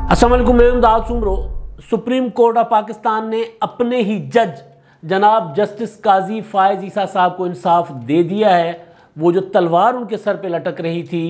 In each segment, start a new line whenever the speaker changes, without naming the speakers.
अस्सलाम वालेकुम, मैं इमदाद Soomro. Supreme court of Pakistan ने अपने ही जज जनाब जस्टिस काजी फ़ायज़ ईसा साहब को इंसाफ दे दिया है। वो जो तलवार उनके सर पे लटक रही थी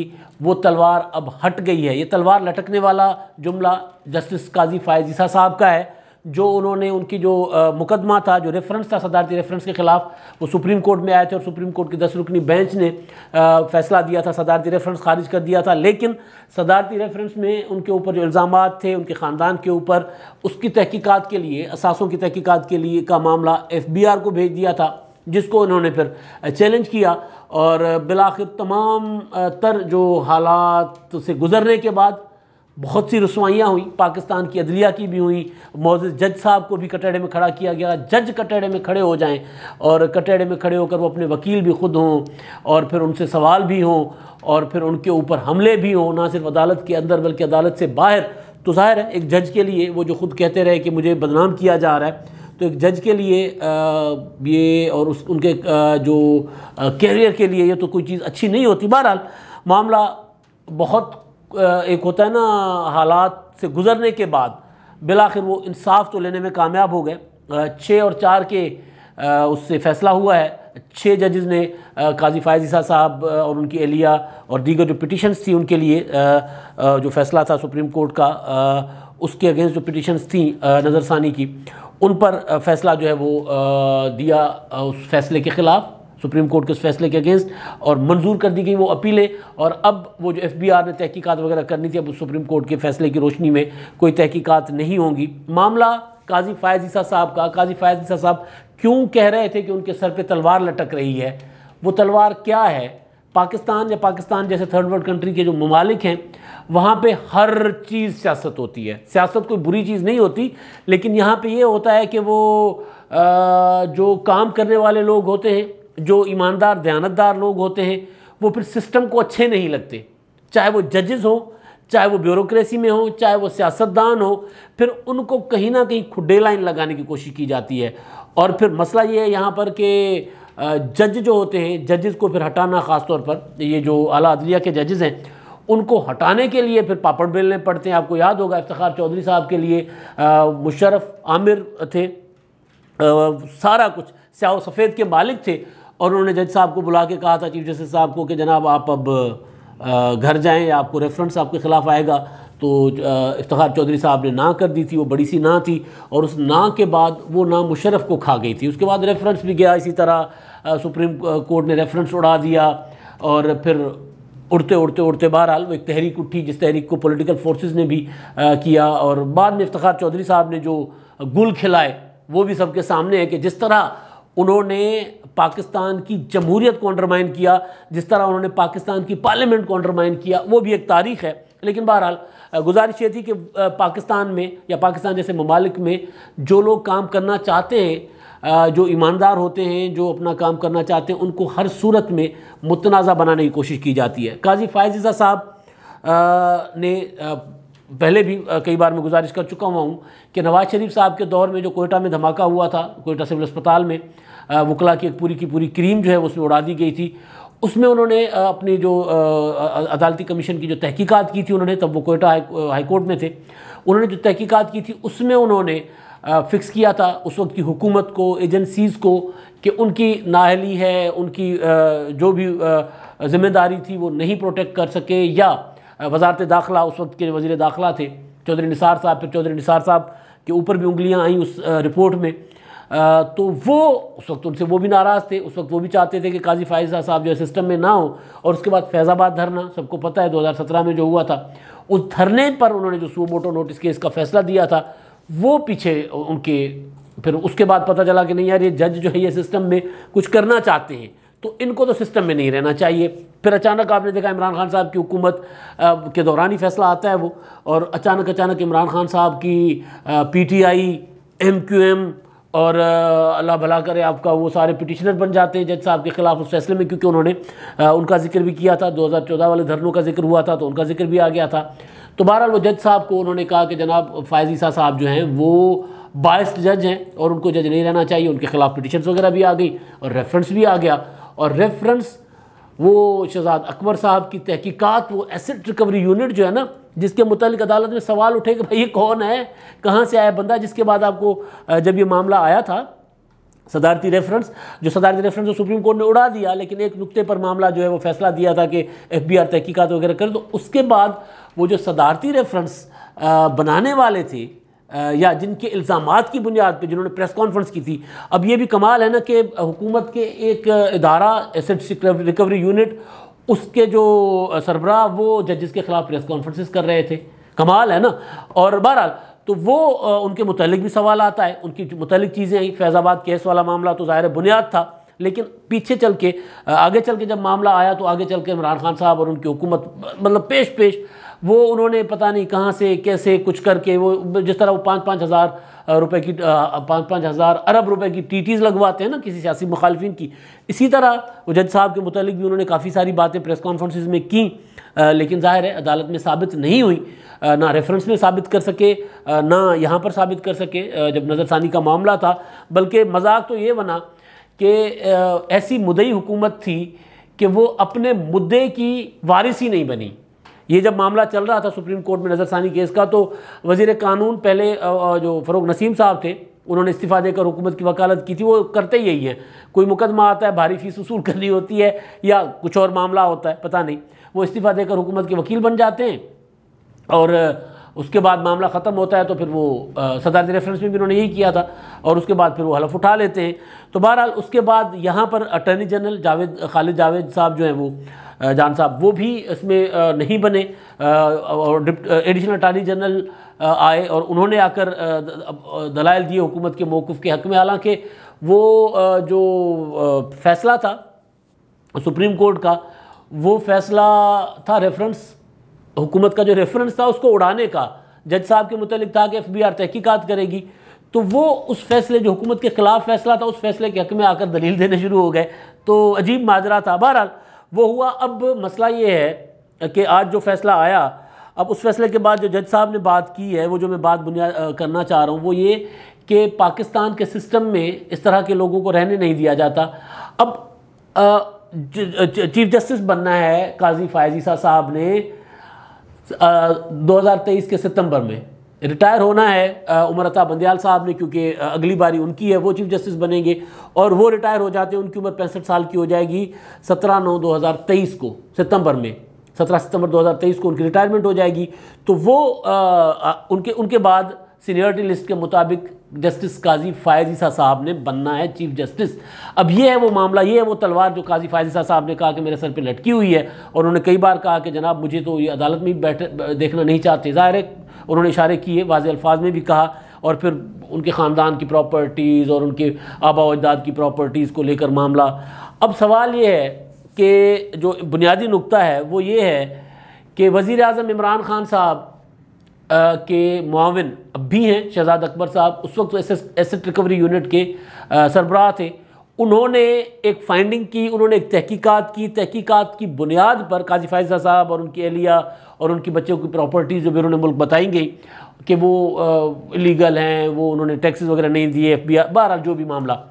वो तलवार अब हट गई है। ये तलवार लटकने वाला जुमला जस्टिस काजी फ़ायज़ ईसा साहब का है, जो उन्होंने उनकी जो मुकदमा था, जो रेफरेंस था सदारती रेफरेंस के ख़िलाफ़, वो सुप्रीम कोर्ट में आए थे और सुप्रीम कोर्ट की 10 रुकनी बेंच ने फ़ैसला दिया था, सदारती रेफरेंस खारिज कर दिया था। लेकिन सदारती रेफरेंस में उनके ऊपर जो इल्ज़ामात थे उनके ख़ानदान के ऊपर, उसकी तहकीकात के लिए, असासों की तहकीकात के लिए का मामला FBR को भेज दिया था, जिसको उन्होंने फिर चैलेंज किया। और बिलाखिर तमाम तर जो हालात से गुज़रने के बाद बहुत सी रसवाइयाँ हुई, पाकिस्तान की अदलिया की भी हुई। मौजूद जज साहब को भी कटहरे में खड़ा किया गया। जज कटहरे में खड़े हो जाएं और कटहरे में खड़े होकर वो अपने वकील भी खुद हों और फिर उनसे सवाल भी हों और फिर उनके ऊपर हमले भी हों, ना सिर्फ अदालत के अंदर बल्कि अदालत से बाहर। तो ज़ाहिर है एक जज के लिए, वो जो खुद कहते रहे कि मुझे बदनाम किया जा रहा है, तो एक जज के लिए ये और उनके जो कैरियर के लिए ये तो कोई चीज़ अच्छी नहीं होती। बहरहाल मामला बहुत एक होता है ना, हालात से गुज़रने के बाद बिलाखिर वो इंसाफ तो लेने में कामयाब हो गए। 6 और 4 के उससे फ़ैसला हुआ है। 6 जजेस ने काजी फ़ायज़ ईसा साहब और उनकी एहलिया और दीगर जो पिटिशन्स थी उनके लिए जो फ़ैसला था सुप्रीम कोर्ट का, उसके अगेंस्ट जो पिटिशन्स थी नज़रसानी की, उन पर फ़ैसला जो है वो दिया उस फैसले के ख़िलाफ़, सुप्रीम कोर्ट के उस फैसले के अगेंस्ट, और मंजूर कर दी गई वो अपीलें। और अब वो जो FBR ने तहकीकात वगैरह करनी थी, अब उस सुप्रीम कोर्ट के फैसले की रोशनी में कोई तहकीकात नहीं होंगी। मामला काजी फ़ायज़ ईसा साहब का, काजी फ़ायज़ ईसा साहब क्यों कह रहे थे कि उनके सर पे तलवार लटक रही है, वो तलवार क्या है? पाकिस्तान या पाकिस्तान जैसे थर्ड वर्ल्ड कंट्री के जो ममालिक हैं, वहाँ पे हर चीज़ सियासत होती है। सियासत कोई बुरी चीज़ नहीं होती, लेकिन यहाँ पे ये होता है कि वो जो काम करने वाले लोग होते हैं, जो ईमानदार दयानतदार लोग होते हैं, वो फिर सिस्टम को अच्छे नहीं लगते। चाहे वो जजेस हों, चाहे वो ब्यूरोक्रेसी में हो, चाहे वो सियासतदान हो, फिर उनको कहीं ना कहीं खुड्डे लाइन लगाने की कोशिश की जाती है। और फिर मसला ये है यहाँ पर कि जज जो होते हैं, जजेस को फिर हटाना, ख़ास तौर पर ये जो आला अदलिया के जजेस हैं, उनको हटाने के लिए फिर पापड़ बेलने पड़ते हैं। आपको याद होगा इफ्तिखार चौधरी साहब के लिए मुशर्रफ आमिर थे, सारा कुछ स्याह सफ़ेद के मालिक थे, और उन्होंने जज साहब को बुला के कहा था, चीफ जस्टिस साहब को, कि जनाब आप अब घर जाएं या आपको रेफरेंस आपके ख़िलाफ़ आएगा। तो इफ्तिखार चौधरी साहब ने ना कर दी थी। वो बड़ी सी ना थी, और उस ना के बाद वो ना मुशर्रफ को खा गई थी। उसके बाद रेफरेंस भी गया, इसी तरह सुप्रीम कोर्ट ने रेफरेंस उड़ा दिया, और फिर उड़ते उड़ते उड़ते बहरहाल वो एक तहरीक उठी, जिस तहरीक को पॉलिटिकल फोर्सेस ने भी किया। और बाद में इफ्तिखार चौधरी साहब ने जो गुल खिलाए वो भी सबके सामने है कि जिस तरह उन्होंने पाकिस्तान की जमहूरियत को अंडरमाइन किया, जिस तरह उन्होंने पाकिस्तान की पार्लियामेंट को अंडरमाइन किया, वो भी एक तारीख़ है। लेकिन बहरहाल गुजारिश ये थी कि पाकिस्तान में या पाकिस्तान जैसे ममालिक में जो लोग काम करना चाहते हैं, जो ईमानदार होते हैं, जो अपना काम करना चाहते हैं, उनको हर सूरत में मुतनाज़ा बनाने की कोशिश की जाती है। काजी फ़ायज़ ईसा साहब ने पहले भी कई बार मैं गुजारिश कर चुका हुआ हूँ कि नवाज़ शरीफ साहब के दौर में जो कोयटा में धमाका हुआ था, कोयटा सिविल अस्पताल में वकला की एक पूरी की पूरी क्रीम जो है उसमें उड़ा दी गई थी। उसमें उन्होंने अपनी जो अदालती कमीशन की जो तहकीकात की थी, उन्होंने, तब वो कोयटा हाई कोर्ट में थे, उन्होंने जो तहकीकात की थी उसमें उन्होंने फ़िक्स किया था उस वक्त की हुकूमत को, एजेंसीज़ को, कि उनकी नाअहली है, उनकी जो भी ज़िम्मेदारी थी वो नहीं प्रोटेक्ट कर सके। या वज़ारत दाखिला, उस वक्त के वज़ीर दाखिला थे चौधरी निसार साहब, फिर चौधरी निसार साहब के ऊपर भी उंगलियां आई उस रिपोर्ट में। तो वो उस वक्त उनसे वो भी नाराज़ थे। उस वक्त वो भी चाहते थे कि काजी फ़ायज़ साहब जो है सिस्टम में ना हो। और उसके बाद फैज़ाबाद धरना, सबको पता है 2017 में जो हुआ था, उस धरने पर उन्होंने जो सुओ मोटो नोटिस केस का फ़ैसला दिया था, वो पीछे उनके, फिर उसके बाद पता चला कि नहीं यार, ये जज जो है ये सिस्टम में कुछ करना चाहते हैं, तो इनको तो सिस्टम में नहीं रहना चाहिए। फिर अचानक आपने देखा इमरान खान साहब की हुकूमत के दौरान ही फैसला आता है वो, और अचानक इमरान खान साहब की PTI, MQM और अल्लाह भला करे आपका वो सारे पिटिशनर बन जाते हैं जज साहब के ख़िलाफ़ उस फैसले में, क्योंकि उन्होंने उनका जिक्र भी किया था। 2014 वाले धरनों का जिक्र हुआ था तो उनका जिक्र भी आ गया था। तो बहरहाल वो जज साहब को उन्होंने कहा कि जनाब फ़ायज़ ईसा साहब जो हैं वो बायस्ड जज हैं और उनको जज नहीं रहना चाहिए। उनके ख़िलाफ़ पिटिशन्स वगैरह भी आ गई और रेफरेंस भी आ गया। और रेफरेंस वो शहजाद अकबर साहब की तहकीकात, वो एसेट रिकवरी यूनिट जो है ना, जिसके मुतालिक अदालत में सवाल उठे कि भाई ये कौन है, कहाँ से आया बंदा। जिसके बाद आपको जब ये मामला आया था सदारती रेफरेंस, जो सदारती रेफरेंस जो सुप्रीम कोर्ट ने उड़ा दिया, लेकिन एक नुक्ते पर मामला जो है वो फैसला दिया था कि FBI तहकीकात वगैरह करे, तो उसके बाद वो जो सदारती रेफरेंस बनाने वाले थे या जिनके इल्ज़ामात की बुनियाद पे जिन्होंने प्रेस कॉन्फ्रेंस की थी, अब ये भी कमाल है ना कि हुकूमत के एक इदारा एसेट रिकवरी यूनिट, उसके जो सरबराह वो जजेस के ख़िलाफ़ प्रेस कॉन्फ्रेंसेस कर रहे थे। कमाल है ना। और बहरहाल तो वो उनके मुतालिक भी सवाल आता है, उनकी मुतालिक चीज़ें आई। फैज़ाबाद केस वाला मामला तो ज़ाहिर बुनियाद था, लेकिन पीछे चल के आगे चल के जब मामला आया तो आगे चल के इमरान खान साहब और उनकी हुकूमत मतलब पेश वो उन्होंने पता नहीं कहाँ से कैसे कुछ करके वो जिस तरह वो 5-5 हज़ार रुपये की 5-5 हज़ार अरब रुपए की TTs लगवाते हैं ना किसी सियासी मुखालफिन की, इसी तरह वो जज साहब के मुतालिक भी उन्होंने काफ़ी सारी बातें प्रेस कॉन्फ्रेंसेस में की, लेकिन ज़ाहिर है अदालत में साबित नहीं हुई, ना रेफरेंस में साबित कर सके, ना यहाँ पर साबित कर सके जब नज़रसानी का मामला था। बल्कि मजाक तो ये बना कि ऐसी मुद्दई हुकूमत थी कि वो अपने मुद्दे की वारिस ही नहीं बनी। ये जब मामला चल रहा था सुप्रीम कोर्ट में नज़रसानी केस का, तो वज़ीर कानून पहले जो फ़रूक नसीम साहब थे, उन्होंने इस्तीफ़ा देकर हुकूमत की वकालत की थी। वो करते यही है, कोई मुकदमा आता है, भारी फीस वसूल करनी होती है या कुछ और मामला होता है पता नहीं, वो इस्तीफ़ा देकर हुकूमत के वकील बन जाते हैं और उसके बाद मामला ख़त्म होता है तो फिर वो सदारती रेफरेंस में भी उन्होंने यही किया था और उसके बाद फिर वो हलफ उठा लेते हैं। तो बहरहाल उसके बाद यहाँ पर अटर्नी जनरल खालिद जावेद साहब जो हैं वो जान साहब वो भी इसमें नहीं बने और एडिशनल अटॉर्नी जनरल आए और उन्होंने आकर दलाइल दिए हुकूमत के मौक़िफ़ के हक़ में। हालांकि वो जो फ़ैसला था सुप्रीम कोर्ट का, वो फ़ैसला था रेफरेंस, हुकूमत का जो रेफरेंस था उसको उड़ाने का। जज साहब के मुतालिक था कि FBI तहकीकात करेगी, तो वो उस फैसले जो हुकूमत के ख़िलाफ़ फ़ैसला था उस फैसले के हक़ में आकर दलील देने शुरू हो गए। तो अजीब माजरा था। बहरहाल वो हुआ। अब मसला ये है कि आज जो फ़ैसला आया, अब उस फैसले के बाद जो जज साहब ने बात की है, वो जो मैं बात बुनियाद करना चाह रहा हूँ वो ये कि पाकिस्तान के सिस्टम में इस तरह के लोगों को रहने नहीं दिया जाता। अब चीफ जस्टिस बनना है काजी फ़ायज़ ईसा साहब ने 2023 के सितंबर में, रिटायर होना है उमर अता बंदियाल साहब ने, क्योंकि अगली बारी उनकी है, वो चीफ जस्टिस बनेंगे और वो रिटायर हो जाते हैं, उनकी उम्र 65 साल की हो जाएगी 17/9/2023 को, सितंबर में 17 सितंबर 2023 को उनकी रिटायरमेंट हो जाएगी। तो वो उनके बाद सीनियरिटी लिस्ट के मुताबिक जस्टिस काजी फ़ायज़ ईसा साहब ने बनना है चीफ जस्टिस। अब ये है वो मामला, ये है वो तलवार जो काजी फ़ायज़ ईसा साहब ने कहा कि मेरे सर पे लटकी हुई है, और उन्होंने कई बार कहा कि जनाब मुझे तो ये अदालत में बैठे देखना नहीं चाहते। ज़ाहिर है उन्होंने इशारे किए, वाज़ेह अल्फाज में भी कहा, और फिर उनके ख़ानदान की प्रॉपर्टीज़ और उनके आबा व अजदाद की प्रॉपर्टीज़ को लेकर मामला। अब सवाल ये है कि जो बुनियादी नुक्ता है वो ये है कि वज़ीर आज़म इमरान खान साहब के मुआविन अब भी हैं शहजाद अकबर साहब, उस वक्त एसेट रिकवरी यूनिट के सरबराह थे। उन्होंने एक फाइंडिंग की, उन्होंने एक तहकीकात की, तहकीकात की बुनियाद पर काजी फ़ायज़ साहब और उनकी एहलिया और उनकी बच्चों की प्रॉपर्टीज़ जो बैरून मुल्क बताई गई कि वो इलीगल हैं, वो उन्होंने टैक्सेस वगैरह नहीं दिए, FBI, बहरहाल जो भी मामला,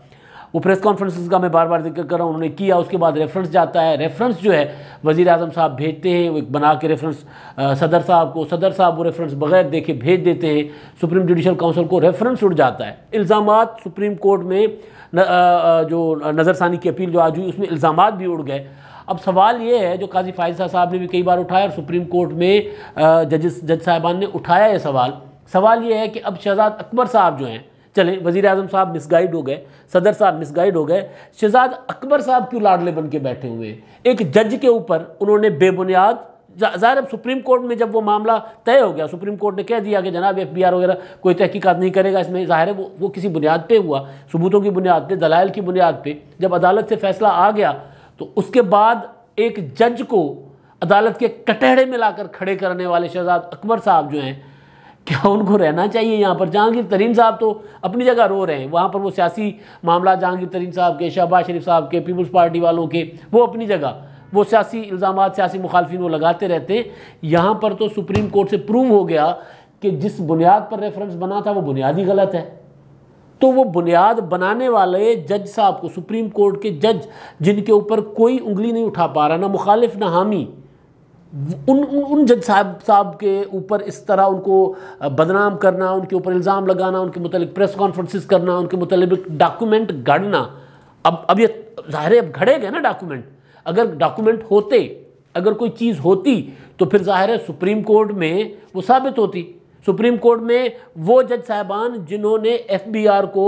वो प्रेस कॉन्फ्रेंसेस का मैं बार बार जिक्र कर रहा हूँ, उन्होंने किया। उसके बाद रेफरेंस जाता है, रेफरेंस जो है वज़ीर आज़म साहब भेजते हैं, वो एक बना के रेफरेंस सदर साहब को, सदर साहब वो रेफरेंस बगैर देखे भेज देते हैं सुप्रीम जुडिशल काउंसिल को, रेफरेंस उड़ जाता है। इल्ज़ामात सुप्रीम कोर्ट में जो नज़रसानी की अपील जो आज हुई उसमें इल्ज़ामात भी उड़ गए। अब सवाल ये है जो काजी फ़ायज़ साहब ने भी कई बार उठाया और सुप्रीम कोर्ट में जज साहिबान ने उठाया ये सवाल ये है कि अब शहजाद अकबर साहब जो हैं, चलें वज़ीर आज़म साहब मिसगाइड हो गए, सदर साहब मिसगाइड हो गए, शहजाद अकबर साहब क्यों लाडले बन के बैठे हुए एक जज के ऊपर? उन्होंने बेबुनियाद, ज़ाहिर अब सुप्रीम कोर्ट में जब वो मामला तय हो गया, सुप्रीम कोर्ट ने कह दिया कि जनाब FBI वगैरह कोई तहकीकात नहीं करेगा इसमें, ज़ाहिर है वो किसी बुनियाद पे हुआ, सबूतों की बुनियाद पे, दलाइल की बुनियाद पे। जब अदालत से फ़ैसला आ गया तो उसके बाद एक जज को अदालत के कटहरे में लाकर खड़े करने वाले शहजाद अकबर साहब जो हैं, क्या उनको रहना चाहिए यहाँ पर? जहांगीर तरीन साहब तो अपनी जगह रो रहे हैं, वहाँ पर वो सियासी मामला जहांगीर तरीन साहब के, शहबाज शरीफ साहब के, पीपल्स पार्टी वालों के, वो अपनी जगह, वो सियासी इल्ज़ामात, सियासी मुखालफिन वो लगाते रहते हैं। यहाँ पर तो सुप्रीम कोर्ट से प्रूव हो गया कि जिस बुनियाद पर रेफरेंस बना था वो बुनियाद ही गलत है। तो वो बुनियाद बनाने वाले जज साहब को, सुप्रीम कोर्ट के जज जिनके ऊपर कोई उंगली नहीं उठा पा रहा, ना मुखालिफ ना हामी, उन जज साहब के ऊपर इस तरह उनको बदनाम करना, उनके ऊपर इल्ज़ाम लगाना, उनके मुतालिक प्रेस कॉन्फ्रेंसेस करना, उनके मुतालिक डॉक्यूमेंट गढ़ना। अब ये ज़ाहिर है अब घड़े गए ना डॉक्यूमेंट। अगर डॉक्यूमेंट होते, अगर कोई चीज़ होती तो फिर ज़ाहिर है सुप्रीम कोर्ट में वो साबित होती। सुप्रीम कोर्ट में वो जज साहबान जिन्होंने FBI को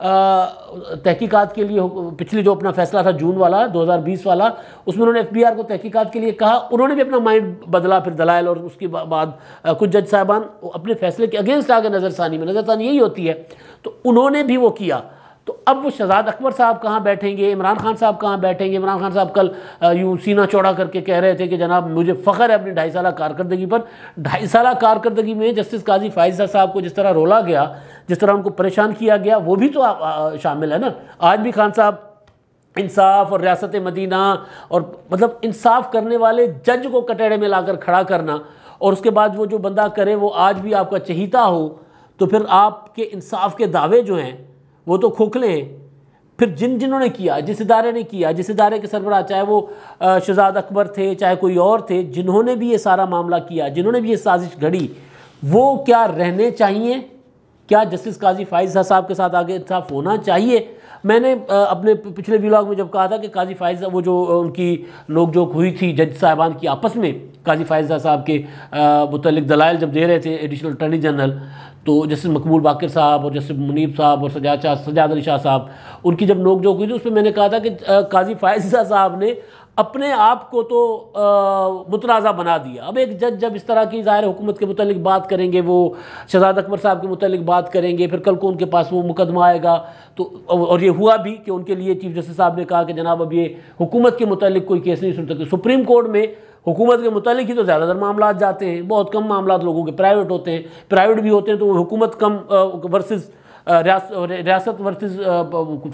तहकीकात के लिए, पिछले जो अपना फैसला था जून वाला 2020 वाला, उसमें उन्होंने FBI को तहकीकात के लिए कहा, उन्होंने भी अपना माइंड बदला फिर दलाइल, और उसके बाद कुछ जज साहबान अपने फैसले के अगेंस्ट आ गए नज़रसानी में। नज़रसानी यही होती है, तो उन्होंने भी वो किया। तो अब वो शहजाद अकबर साहब कहाँ बैठेंगे, इमरान खान साहब कहाँ बैठेंगे। इमरान खान साहब कल यूँ सीना चौड़ा करके कह रहे थे कि जनाब मुझे फ़ख्र है अपनी 2.5 साल कारकर्दगी पर। 2.5 साल कारकर्दगी में जस्टिस काजी फ़ाइज़ साहब को जिस तरह रोला गया, जिस तरह उनको परेशान किया गया, वो भी तो शामिल है ना। आज भी खान साहब इंसाफ और रियासत मदीना और मतलब इंसाफ करने वाले जज को कटेड़े में लाकर खड़ा करना, और उसके बाद वो जो बंदा करे वो आज भी आपका चहीता हो, तो फिर आपके इंसाफ के दावे जो हैं वो तो खोखले हैं। फिर जिन्होंने किया, जिस इदारे ने किया, जिस इदारे के सरबराह, चाहे वो शहजाद अकबर थे चाहे कोई और थे, जिन्होंने भी ये सारा मामला किया, जिन्होंने भी ये साजिश घड़ी, वो क्या रहने चाहिए? क्या जस्टिस काजी फ़ाइज़ साहब के साथ आगे इंसाफ होना चाहिए? मैंने अपने पिछले व्लॉग में जब कहा था कि काजी फ़ाइज़, वो जो उनकी नोकझोंक हुई थी जज साहबान की आपस में, काजी फ़ाइज़ साहब के मुतल्लिक दलाइल जब दे रहे थे एडिशनल अटॉर्नी जनरल, तो जस्टिस मकबूल बाकिर साहब और जस्टिस मुनीब साहब और सजाद अली शाह साहब, उनकी जब नोकझोंक हुई थी उसमें मैंने कहा था कि काजी फ़ाइज़ साहब ने अपने आप को तो मुतनाज़ा बना दिया। अब एक जज जब इस तरह की ज़ाहिर हुकूमत के मुतालिक बात करेंगे, वो शहजाद अकबर साहब के मुतालिक बात करेंगे, फिर कल को उनके पास वो मुकदमा आएगा, तो और ये हुआ भी कि उनके लिए चीफ जस्टिस साहब ने कहा कि जनाब अब ये हुकूमत के मुतालिक कोई केस नहीं सुन सकते। सुप्रीम कोर्ट में हुकूमत के मुतालिक ही तो ज़्यादातर मामला जाते हैं, बहुत कम मामला लोगों के प्राइवेट होते हैं, प्राइवेट भी होते हैं तो हुकूमत कम वर्सेस रियासत वर्सेस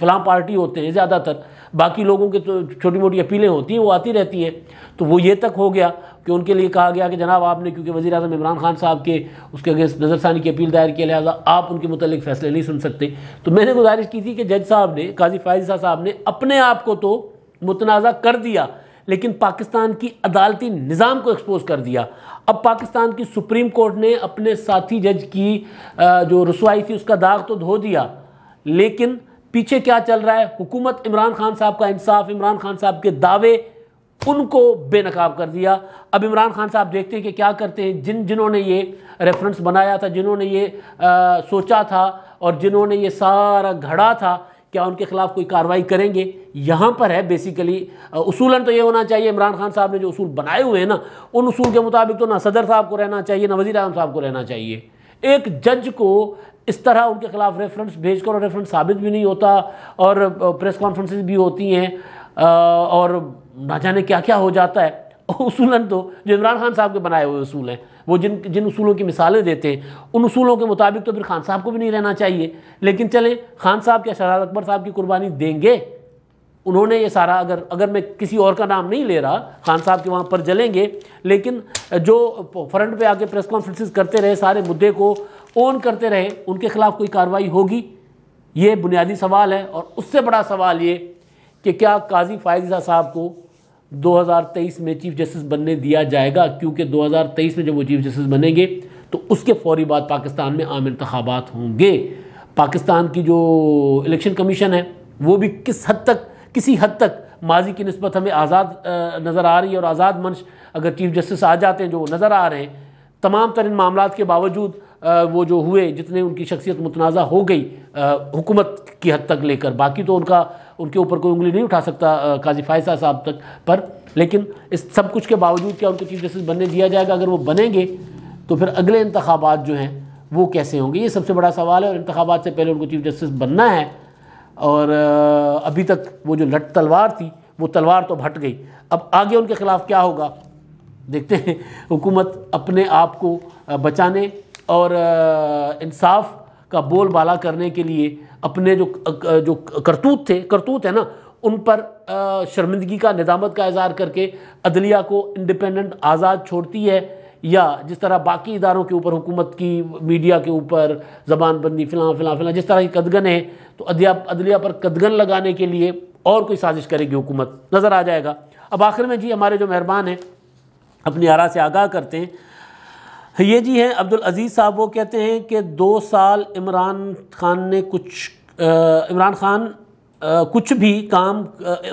फलां पार्टी होते हैं ज़्यादातर। बाकी लोगों के तो छोटी मोटी अपीलें होती हैं, वो आती रहती हैं। तो वो ये तक हो गया कि उनके लिए कहा गया कि जनाब आपने, क्योंकि वज़ीर-ए-आज़म इमरान खान साहब के उसके अगेंस्ट नज़रसानी की अपील दायर किया, लिहाजा आप उनके मुतालिक फ़ैसले नहीं सुन सकते। तो मैंने गुजारिश की थी कि जज साहब ने, काजी फ़ाइज़ साहब ने अपने आप को तो मुतनाज़ा कर दिया, लेकिन पाकिस्तान की अदालती निज़ाम को एक्सपोज कर दिया। अब पाकिस्तान की सुप्रीम कोर्ट ने अपने साथी जज की जो रसवाई थी उसका दाग तो धो दिया, लेकिन पीछे क्या चल रहा है? हुकूमत इमरान खान साहब का इंसाफ, इमरान खान साहब के दावे, उनको बेनकाब कर दिया। अब इमरान खान साहब देखते हैं कि क्या करते हैं। जिन्होंने ये रेफरेंस बनाया था, जिन्होंने ये सोचा था और जिन्होंने ये सारा घड़ा था, क्या उनके खिलाफ कोई कार्रवाई करेंगे? यहाँ पर है बेसिकली उसूलन तो ये होना चाहिए, इमरान खान साहब ने जो उसूल बनाए हुए हैं ना, उन उसूल के मुताबिक तो ना सदर साहब को रहना चाहिए, ना वज़ीर-ए-आज़म साहब को रहना चाहिए। एक जज को इस तरह उनके खिलाफ रेफरेंस भेजकर, और रेफरेंस साबित भी नहीं होता, और प्रेस कॉन्फ्रेंसेस भी होती हैं और ना जाने क्या क्या हो जाता है। उसूलन तो जो इमरान खान साहब के बनाए हुए उसूल हैं, वो जिन उसूलों की मिसालें देते हैं, उन उसूलों के मुताबिक तो फिर खान साहब को भी नहीं रहना चाहिए। लेकिन चलें, खान साहब क्या शहजाद अकबर साहब की कुर्बानी देंगे? उन्होंने ये सारा, अगर मैं किसी और का नाम नहीं ले रहा, खान साहब के वहाँ पर जलेंगे, लेकिन जो फ्रंट पे आके प्रेस कॉन्फ्रेंसेस करते रहे, सारे मुद्दे को ओन करते रहे, उनके खिलाफ कोई कार्रवाई होगी? ये बुनियादी सवाल है। और उससे बड़ा सवाल ये कि क्या काजी फ़ाइज़ साहब को 2023 में चीफ जस्टिस बनने दिया जाएगा? क्योंकि 2023 में जब वो चीफ जस्टिस बनेंगे तो उसके फौरी बाद पाकिस्तान में आम इंतखाबात होंगे। पाकिस्तान की जो इलेक्शन कमीशन है वो भी किसी हद तक माजी की निस्बत हमें आज़ाद नज़र आ रही है, और आज़ाद मंश अगर चीफ जस्टिस आ जाते हैं, जो नज़र आ रहे हैं, तमाम तरीन मामलात के बावजूद वो जो हुए, जितने उनकी शख्सियत मुतनाज़ा हो गई हुकूमत की हद तक लेकर, बाकी तो उनके ऊपर कोई उंगली नहीं उठा सकता काजी फ़ाइज़ साहब तक पर, लेकिन इस सब कुछ के बावजूद क्या उनको चीफ जस्टिस बनने दिया जाएगा? अगर वो बनेंगे तो फिर अगले इंतखाबात जो हैं वो कैसे होंगे? ये सबसे बड़ा सवाल है। और इंतखाबात से पहले उनको चीफ जस्टिस बनना है, और अभी तक वो जो लट तलवार थी, वो तलवार तो हट गई। अब आगे उनके खिलाफ क्या होगा देखते हैं। हुकूमत अपने आप को बचाने और इंसाफ का बोलबाला करने के लिए अपने जो करतूत है ना, उन पर शर्मिंदगी का, निदामत का इज़हार करके अदलिया को इंडिपेंडेंट आज़ाद छोड़ती है, या जिस तरह बाकी इदारों के ऊपर, हुकूमत की मीडिया के ऊपर ज़बानबंदी फ़िलाँ जिस तरह की कदगन है, तो अदलिया पर कदगन लगाने के लिए और कोई साजिश करेगी हुकूमत, नज़र आ जाएगा। अब आखिर में जी हमारे जो मेहरबान हैं अपनी आरा से आगाह करते हैं। ये जी हैं अब्दुल अजीज़ साहब, वो कहते हैं कि 2 साल इमरान खान कुछ भी काम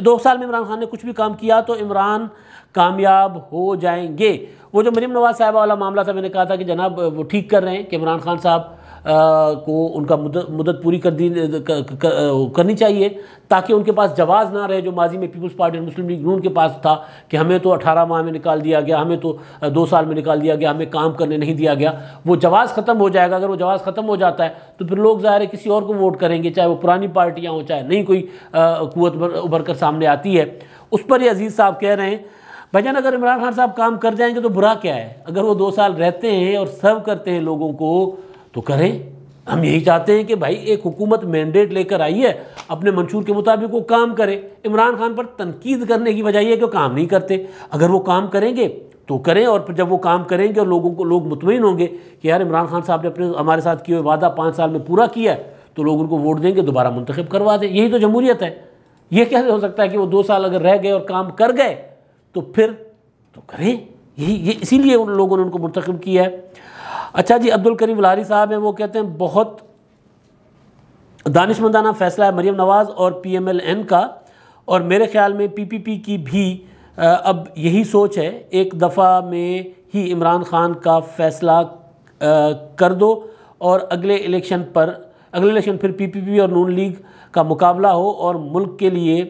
2 साल में इमरान खान ने कुछ भी काम किया तो इमरान कामयाब हो जाएंगे। वो जो मरीम नवाज़ साहिबा वाला मामला था, मैंने कहा था कि जनाब वो ठीक कर रहे हैं कि इमरान खान साहब को उनका मुद्दत पूरी करनी चाहिए ताकि उनके पास जवाज़ ना रहे जो माजी में पीपल्स पार्टी और मुस्लिम लीग नून के पास था कि हमें तो 18 माह में निकाल दिया गया, हमें तो 2 साल में निकाल दिया गया, हमें काम करने नहीं दिया गया। वो जवाज़ ख़त्म हो जाएगा। अगर वो जवाज़ ख़त्म हो जाता है तो फिर लोग ज़ाहिर है किसी और को वोट करेंगे, चाहे वो पुरानी पार्टियाँ हों, चाहे नहीं कोई क़ुव्वत उभर कर सामने आती है। उस पर ये अजीज़ साहब कह रहे हैं भाईजान अगर इमरान खान साहब काम कर जाएंगे तो बुरा क्या है। अगर वो 2 साल रहते हैं और सर्व करते हैं लोगों को तो करें। हम यही चाहते हैं कि भाई एक हुकूमत मैंडेट लेकर आई है, अपने मंशूर के मुताबिक वो काम करे। इमरान खान पर तनकीद करने की बजाय है कि वो काम नहीं करते। अगर वो काम करेंगे तो करें, और जब वो काम करेंगे और लोग मुतमईन होंगे कि यार इमरान खान साहब ने अपने हमारे साथ किए हुए वादा 5 साल में पूरा किया है, तो लोग उनको वोट देंगे, दोबारा मुंतखब करवा दें। यही तो जमहूरियत है। ये कैसे हो सकता है कि वो 2 साल अगर रह गए और काम कर गए तो फिर तो करें। ये इसीलिए उन लोगों ने उनको मुंतखब किया है। अच्छा जी, अब्दुल करीम लारी साहब हैं, वो कहते हैं बहुत दानिशमंदाना फैसला है मरीम नवाज़ और PMLN का, और मेरे ख्याल में PPP की भी अब यही सोच है, एक दफ़ा में ही इमरान खान का फैसला कर दो और अगले इलेक्शन फिर PPP और नून लीग का मुकाबला हो, और मुल्क के लिए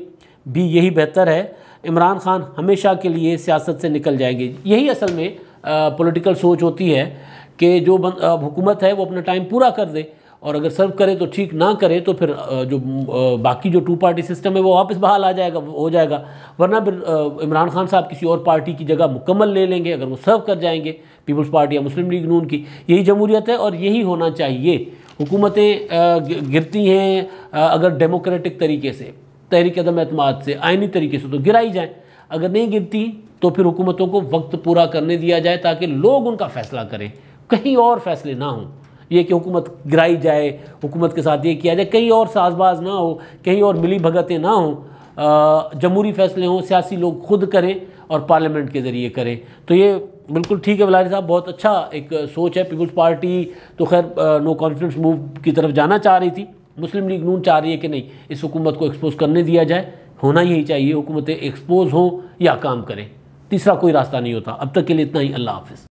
भी यही बेहतर है। इमरान खान हमेशा के लिए सियासत से निकल जाएंगे। यही असल में पॉलिटिकल सोच होती है कि जो हुकूमत है वो अपना टाइम पूरा कर दे, और अगर सर्व करे तो ठीक, ना करे तो फिर जो बाकी जो 2 पार्टी सिस्टम है वो वापस बहाल हो जाएगा। वरना फिर इमरान खान साहब किसी और पार्टी की जगह मुकम्मल ले लेंगे अगर वो सर्व कर जाएंगे पीपल्स पार्टी या मुस्लिम लीग नून की। यही जमहूरियत है और यही होना चाहिए। हुकूमतें गिरती हैं अगर डेमोक्रेटिक तरीके से, तहरीक अदम एतमाद से, आइनी तरीके से तो गिराई जाए। अगर नहीं गिरती तो फिर हुकूमतों को वक्त पूरा करने दिया जाए ताकि लोग उनका फ़ैसला करें, कहीं और फैसले ना हों। ये कि हुकूमत गिराई जाए, हुकूमत के साथ ये किया जाए, कहीं और साजबाज ना हो, कहीं और मिली भगतें ना हों, जमहूरी फ़ैसले हों, सियासी लोग खुद करें और पार्लियामेंट के ज़रिए करें। तो ये बिल्कुल ठीक है वलारी साहब, बहुत अच्छा एक सोच है। पीपल्स पार्टी तो खैर नो कॉन्फिडेंस मूव की तरफ जाना चाह रही थी, मुस्लिम लीग नून चाह रही है कि नहीं, इस हुकूमत को एक्सपोज करने दिया जाए। होना यही चाहिए, हुकूमतें एक्सपोज हों या काम करें, तीसरा कोई रास्ता नहीं होता। अब तक के लिए इतना ही। अल्लाह हाफ़िज़।